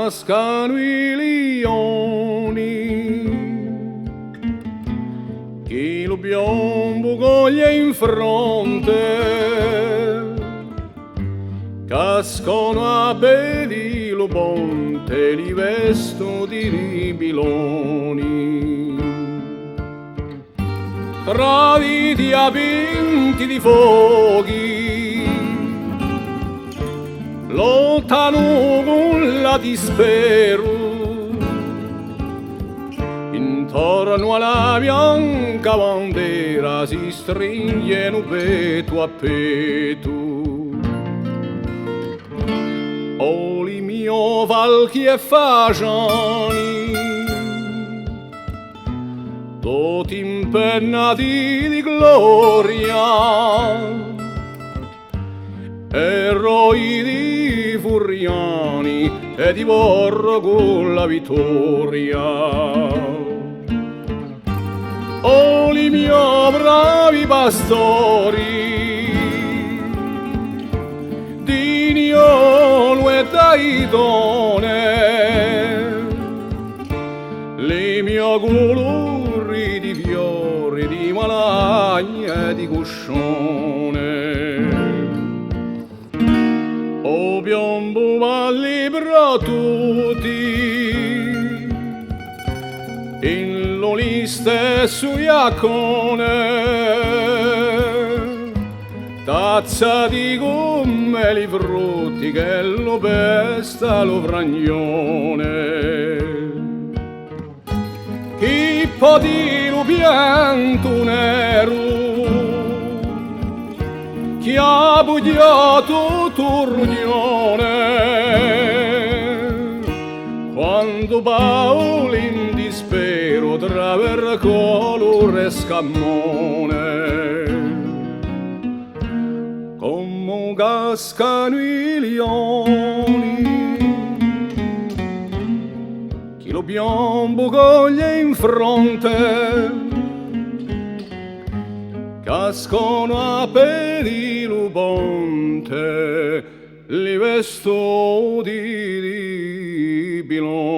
cascano i lioni, chi lo piombo coglie in fronte, cascano a piedi lo ponte, li vesto di ribiloni. Traditi apinti di fuochi, lottano con la dispero, intorno alla bianca bandera si stringono petto a petto. Oli mio valchi e fagiani, tutti impennati di gloria, eroi di furiani e di borro con la vittoria. Oli mio bravi pastori, di Niolo e d'Aidone, le mie colori di fiori, di malagna e di cuscione. O piombo va libera tutti, in l'oli stesso iacone, tazza di gomme li frutti che lo pesta lo fragnone. Chi poti lo pianto nero, chi ha bugliato turnione, quando Paolo in dispero tra vercolo e scammone, come cascano i lioni, chi lo piombo coglie in fronte, cascano a piedi lo ponte, li vesto di bilone.